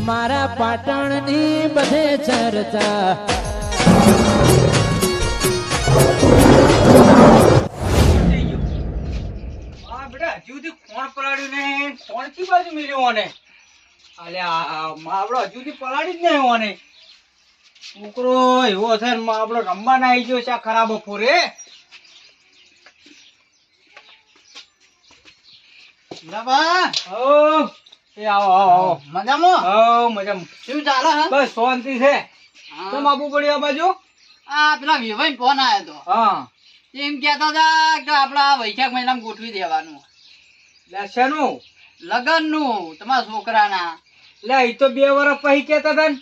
મારા પાટણની બધે ચર્ચા. હજુ સુધી કોણ પલાડ્યું ને કોણ થી બાજુ મિલ્યો મને અલ્યા માવડો હજુ સુધી પલાડી જ નહીં હોને છોકરો એવો છે ને માવડો રમવા ના આવી ગયો છે આ ખરાબ બપોરે શું ચાલે હે? બસ શાંતિ છે કેમ આવવું પડ્યું આ બાજુ આ પેલા વિભાઈ ફોન આવ્યો તો હા એમ કેતા હતા કે આપડા વૈશાખ મહિનામાં ગોઠવી દેવાનું લે શેનું લગન નું તમારા છોકરાના. લે ઈ તો 2 વર્ષ પછી કેતા હતા ને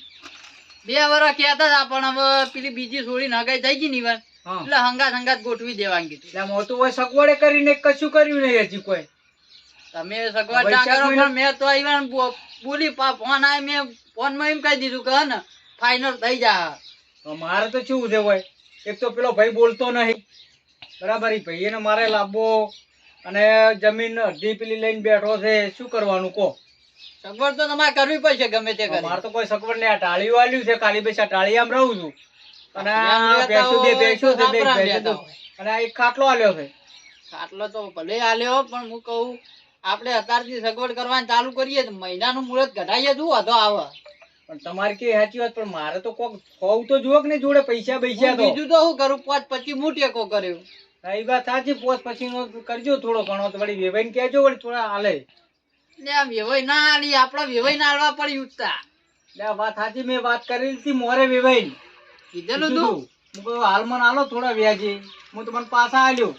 2 વર્ષ કેતા હતા પણ હવે પેલી બીજી છોડી નગાઈ થઈ ગઈ ની વાત હા. એટલે હંગાત ગોઠવી દેવાનું કીધું. લે મોટું હોય સગવડે કરીને કશું કર્યું નહીં હજી કોઈ તમે સગવડ ના કરો પણ મેં તો આવ્યા ને બોલી ફોન આવે મેં ફોન માં એમ કહી દીધું કે ને ફાઈનલ થઈ જા. મારે તો શું છે હોય એક તો પેલો ભાઈ બોલતો નહીં બરાબર એ ભાઈ એને મારે લાવવો અને જમીન અડધી પેલી લઈને બેઠો છે શું કરવાનું કહો સગવડ તો તમારે કરવી પડશે ગમે તે કરી. મારે તો કોઈ સગવડ નહીં આ ટાળી વાળ્યું છે ખાલી બેસા ટાળી આમ રહું છું અને આ ભેંસો બે ભેંસો છે બે ભેંસો અને આ એક ખાટલો આલ્યો છે. આટલો તો ભલે આલ્યો પણ હું કહું આપણે અત્યારથી સગવડ કરવાની ચાલુ કરીએ તો મહિનાનું મુહૂર્ત ઘટાઈએ શું હતો આવે. પણ તમારી કે સાચી વાત પણ મારે તો કોક હોવું તો જુઓ કે નહીં જોડે પૈસા પૈસા તો બીજું તો શું કરું 5-25 હું ટેકો કર્યો. એ વાત સાચી પોસ પછી નો કરજો થોડો ઘણો તો વળી વેવાઈને કહેજો વળી થોડા હાલે એટલે આ વેવાઈ ના આલી આપડા વેવાઈ ના આલવા પડી ઉઠતા. એટલે આ વાત સાચી મેં વાત કરી હતી મોરે વેવાઈને કીધેલું તું હું કહું હાલમાં આલો થોડા વ્યાજે હું તો મને પાછા આલ્યો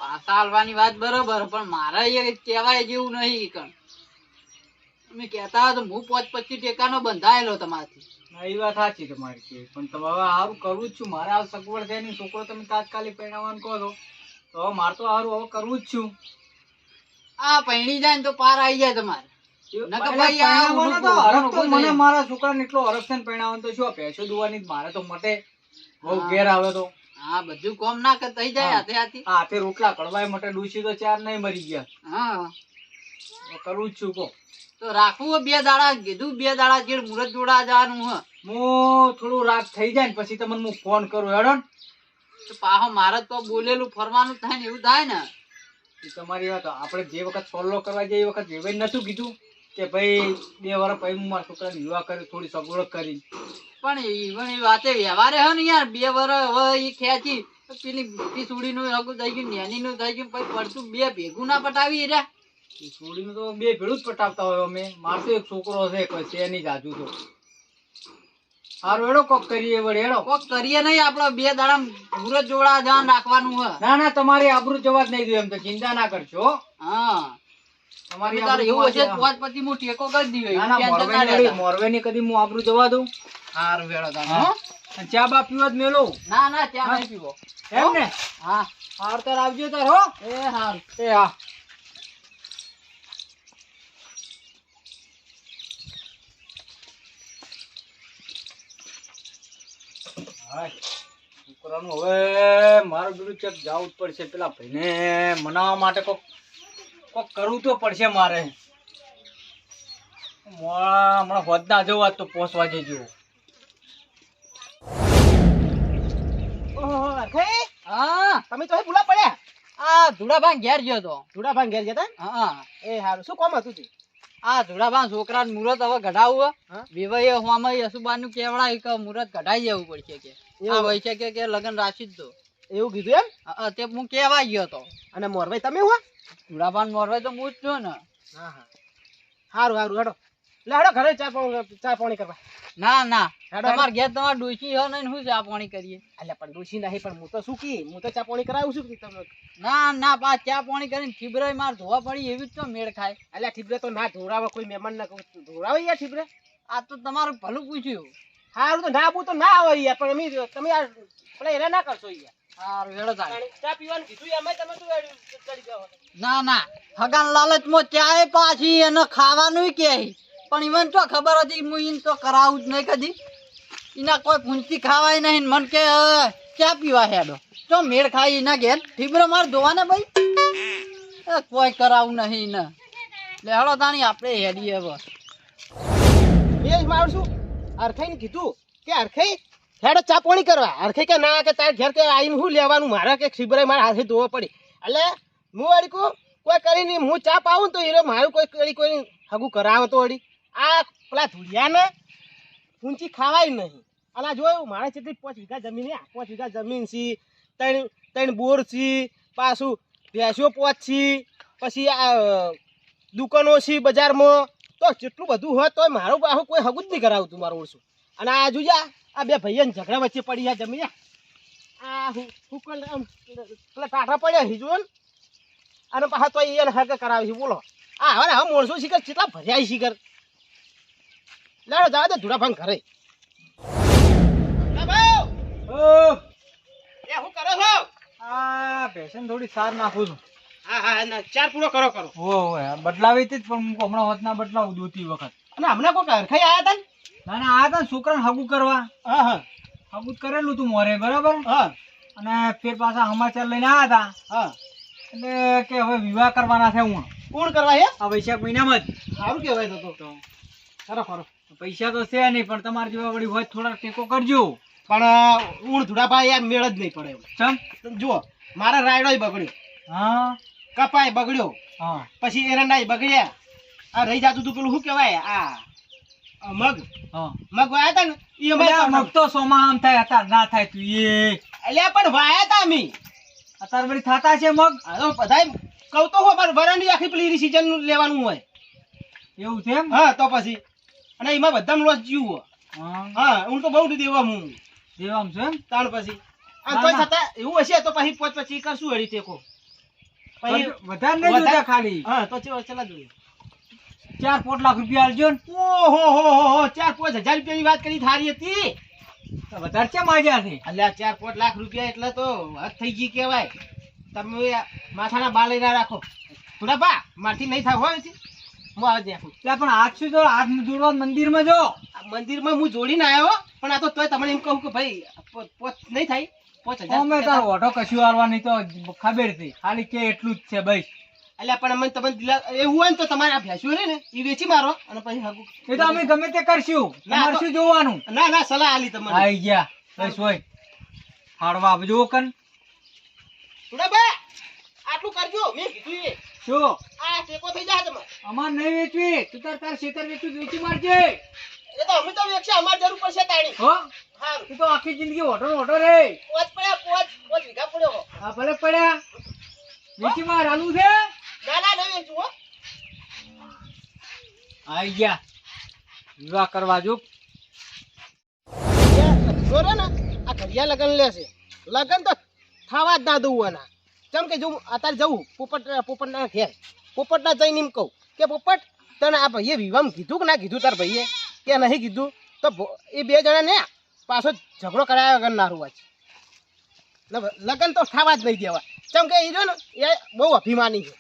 પાછા આલવાની વાત બરોબર પણ મારા એ કહેવાય જેવું નહીં કણ તમે કહેતા હોય તો હું 5-25 ટેકાનો બંધાયેલો તમારાથી. હા એ વાત સાચી તમારી કે પણ તમે હવે સારું કરવું જ છું મારે આ સગવડ છે નહીં છોકરો તમે તાત્કાલિક પરિણામવાનું કહો છો તો હવે મારે તો સારું હવે કરવું જ છું આ પૈણી જાય ને તો પાર આવી જાય તમારે. નકર ભાઈ આ પરિણામવાનો તો ઊંધું હરખ તો ઊંધું મને થઈ. મારા છોકરાને એટલો હરખ છે ને પરિણામવાનો તો શું પૈસો દુવાની મારે તો મટે બહુ ઘેર આવે તો હા બધું કોમ ના કર થઈ જાય હાથે હાથી. આ હાથે રોટલા કડવાય મટે ડૂસી તો 4 નહીં મરી ગયા હા હવે કરવું જ છું કહો તો રાખવું 2 દાડા કીધું 2 દાડા ચેડ મુહૂર્ત જોડા જવાનું હ હું થોડું રાત થઈ જાય ને પછી તમને હું ફોન કરું હેડો ને તો પાહો મારે તો બોલેલું ફરવાનું થાય ને એવું થાય ને. એ તમારી વાત આપણે જે વખત સોલ્વ કરવા જઈએ એ વખત વેવાઈ નતું કીધું કે ભાઈ 2 વર્ષ પછી હું મારા છોકરાને વિવાહ કર્યો થોડી સગવડ કરી પણ ઈવન એ વાતે વ્યવહારે હે ને યાર 2 વર્ષ હવે ઈ ખેંચી તો પેલી મોટી સુડીનું હગું થઈ ગયું નેનીનું થઈ ગયું પછી પડતું 2 ભેગું ના પટાવી રહ્યા. એ છોડીનું તો 2 ભેળું જ પટાવતા હોય અમે મારતો એક છોકરો છે કોઈ છે નહીં જાજુ તો સારું હેડો કોક કરીએ વળી હેડો કોક કરીએ નહીં આપડે 2 દાડા મુહૂર્ત જોડા જાન રાખવાનું હે. ના ના તમારી આબરૂ જવા જ નહીં દઉં એમ તો ચિંતા ના કરશો હો. હા તમારી તારે આબરૂ એવું હશે જવા તો પછી હું ટેકો કરી દીધો. ના ના મોરવેની કદી હું આબરૂ જવા દઉં હારું વેળો તારે હા. હો. અને ચા બા પીવા જ મેલો ના ના ત્યાં નહીં પીવો. એમ ને હા હાર તાર આવજો તાર હો એ હારું. એ હા છોકરાનું હવે મારું બીડું ચેક જવું જ પડશે પેલા ભાઈને મનાવવા માટે કોક કરવું તો પડશે મારે હમણાં હોદ ના જવું આજ તો પહોંચવા જજો હા તમે તો ભૂલા પડ્યા આ ધુડાભાઈ ઘેર ગયો તો. ધૂડા ભાંગ ઘેર જતા હા એ હારું શું કામ હતું તું આ ધુડાભાઈ છોકરાનું મુહૂર્ત હવે કઢાવવું હા? વિવાહ હોમાં યશુબાનું કેવડાય કે મુહૂર્ત કઢાઈ જવું પડશે કે એવું? આ વૈશે કે લગન રાખી જ દો. એવું કીધું એમ તે હું કેવા ગયો તો અને મોરભાઈ તમે હો ધુડાભાઈ મોરવાય તો હું જ છું ને. હા હા હારું હારું હેડો લે હેડો ઘરે ચા પાણી કરવા ના ના હેડો, તમારે ઘેર તમારે ડોશી હો ને શું ચા પાણી કરીએ. એટલે પણ ડોશી નહીં પણ હું તો શું કી હું તો ચા પાણી કરાવું છું તમે ના ના પા ચા પાણી કરીને ખીબરાઈ માર ધોવા પડી એવી જ તો મેળ ખાય. એટલે ઠીબરે તો ના ધોરાવે કોઈ મહેમાન ના ધોરાવે યાર ઠીબરે આ તો તમારું ભલું પૂછ્યું. હારું તો ના આવું તો ના આવે યાર પણ તમે યાર પેલા એને ના કરશો યાર સારું હેડો તારે. ચા પીવાનું કીધું એમ તમે શું ચડી જાવ ના ના હગાન લાલચમાં ચાય પાછી અને ખાવાનું કે પણ ઈવન તો ખબર હતી હું ઈન તો કરાવું જ નહીં કદી. એના કોઈ પૂંચી ખાવાય નહીં મન કે ચા પીવા હેડો તો મેળ ખાઈ એના ઘેર ઠીબરો માર ધોવાને ભાઈ કોઈ કરાવું નહીં ને લે હેડો તાણી આપણે હેડીએ હવે. એ મારું શું અરખાઈને કીધું કે અરખાઈ હેડો ચા પાણી કરવા. અરખાઈ કે ના કે તાર ઘેર કે આવીને શું લેવાનું મારે કે ખીબરાય મારા હાથે ધોવા પડી. એટલે હું વળી કહું કોઈ કરી નહીં હું ચા પાવું ને તો હીરો મારું કોઈ હગું કરાવે તો વળી આ પેલા ધુલિયાને ઊંચી ખાવાય નહીં. અલા જોયું મારે કેટલી 5 વીઘા જમીન છે 5 વીઘા જમીન છે ત્રણ બોર છે પાછું ભેંસો 5 છે પછી આ દુકાનો છે બજારમાં તો જેટલું બધું હોય તોય મારું પાછું કોઈ હગું જ નહીં કરાવતું મારું ઓછું. અને આ જોયા આ બે ભાઈઓને ઝઘડા વચ્ચે પડી આ જમીન આ હુકલ પેલા ટાટા પડ્યા હિજો ને અને પાછા તો એને હરકે કરાવે છે બોલો. આ હવે માણસો શીખર કેટલા ભર્યા શીખર લેડો જવા દે ધુડાભાંગ ઘરે. શું કરો છો? આ ભેંસને થોડી સાર નાખું છું. હા હા ના ચાર પૂરો કરો કરો. ઓય બદલાવી હતી જ પણ હું હમણાં હોત ના બદલાવું દોતી વખત. અને હમણાં કોઈ હરખાઈ આયા હતા ને? ના ના આ હતા છોકરાને હગું કરવા. હા હા હગું કરેલું તું મોરે બરાબર. હા અને ફેર પાછા સમાચાર લઈને આવ્યા હતા હા એટલે કે હવે વિવાહ કરવાના છે હું કોણ કરવા હે? આ વૈશાખ મહિનામાં જ. સારું કહેવાય તો ખરો ખરો. પૈસા તો છે નહીં પણ તમારે જેવા વળી હોય થોડા ટેકો કરજો. પણ ઊણ ધુડાભાઈ યાર મેળ જ નહીં પડે એવું. ચમ જુઓ મારા રાયડોય બગડ્યો, હા કપાય બગડ્યો, હા પછી એરંડાય બગડ્યા. આ રહી જાતું તું પેલું શું કહેવાય આ મગ હા મગ વાયા તા ને એ અલ્યા, અમારે મગ તો સોમાં આમ થાય અત્યારે ના થાય તું એ એટલે પણ વાયા તા અમે. અત્યારે વળી થાતા છે મગ. હવે બધાય કહું તો હો પણ વરાંડી આખી પેલી સીઝન લેવાનું હોય. એવું છે એમ. હા તો પછી અને એમાં બધામાં લોસ જીવું હોય. હા હા હું તો બહુ દેવા હું દેવામ છે એમ. તાણ પછી આ ના, તોય ના. છતાં એવું હશે તો પછી 5-5 કરશું વળી ટેકો પછી વધારે નહીં જોતા ખાલી હા તો ચલા જોઈએ. 4-5 લાખ રૂપિયા આલજો ને. ઓહો હો હો 4-5 હજાર રૂપિયાની વાત કરી થારી હતી. તો વધારે છે માજ્યા છે. અલ્યા 4-5 લાખ રૂપિયા એટલે તો હદ થઈ ગઈ કહેવાય. તમે માથાના બાલ ના રાખો થોડા બા મારથી નહીં થાય હોય છે હું આવે ત્યાં એટલે પણ હાથ શું જોડો હાથ જોડવા મંદિરમાં જો. મંદિરમાં હું જોડીને આવ્યો પણ આ તો તોય તમને એમ કહું કે ભાઈ પોચ નહીં થાય 5000 અમે તારો ઓઢો કશું આવવાની તો ખબર હતી ખાલી કે એટલું જ છે ભાઈ. એટલે પણ મને તમને દિલા એવું હોય ને તો તમારે આ ભેંસું રે ને એ વેચી મારો અને પછી હગું. એ તો અમે ગમે તે કરશું. ના, તમારે તો- શું જોવાનું. ના ના સલાહ આલી તમને. આઈ ગયા બસ હોય હાડવા આપજો કન. થોડા બા આટલું કરજો મેં કીધું એ શું આ ટેકો થઈ જાય તમારે. અમાર નહીં વેચવી તું તાર ખેતર વેચવું વેચી મારજે. એ તો અમે તો વેચશે અમારે જરૂર પડશે તાણી. હો હારું તું તો આખી જિંદગી ઓઢો રે. પોચ પડ્યા પોચ વીઘા પડ્યો. આ ભલે પડ્યા વેચી માર આલુ છે. ના ના નહીં વેચું હો. આઈ ગયા વિવાહ કરવા જો. જોરે ને આ ઘડિયા લગન લેશે લગન તો થવા જ ના દઉં આના. કેમ કે જો અત્યારે જવું પોપટના ઘેર પોપટના જઈને એમ કહું કે પોપટ તને આ ભાઈએ વિવાહ કીધું કે ના કીધું તાર ભાઈએ કે નહીં કીધું તો એ બે જણા ને પાછો ઝઘડો કરાયા વગર ના રૂવા છે. લગન તો થવા જ નહીં દેવા. કેમ કે એ જો ને એ બહુ અભિમાની છે.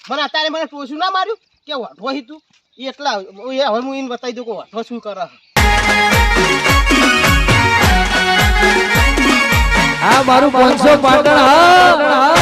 મને અત્યારે મને ટોસું ના માર્યું કે વાઢો તું એટલા હવે હું એને બતાવી દઉં કે વાઢો શું કરે. આ મારું 500 પાટણ હા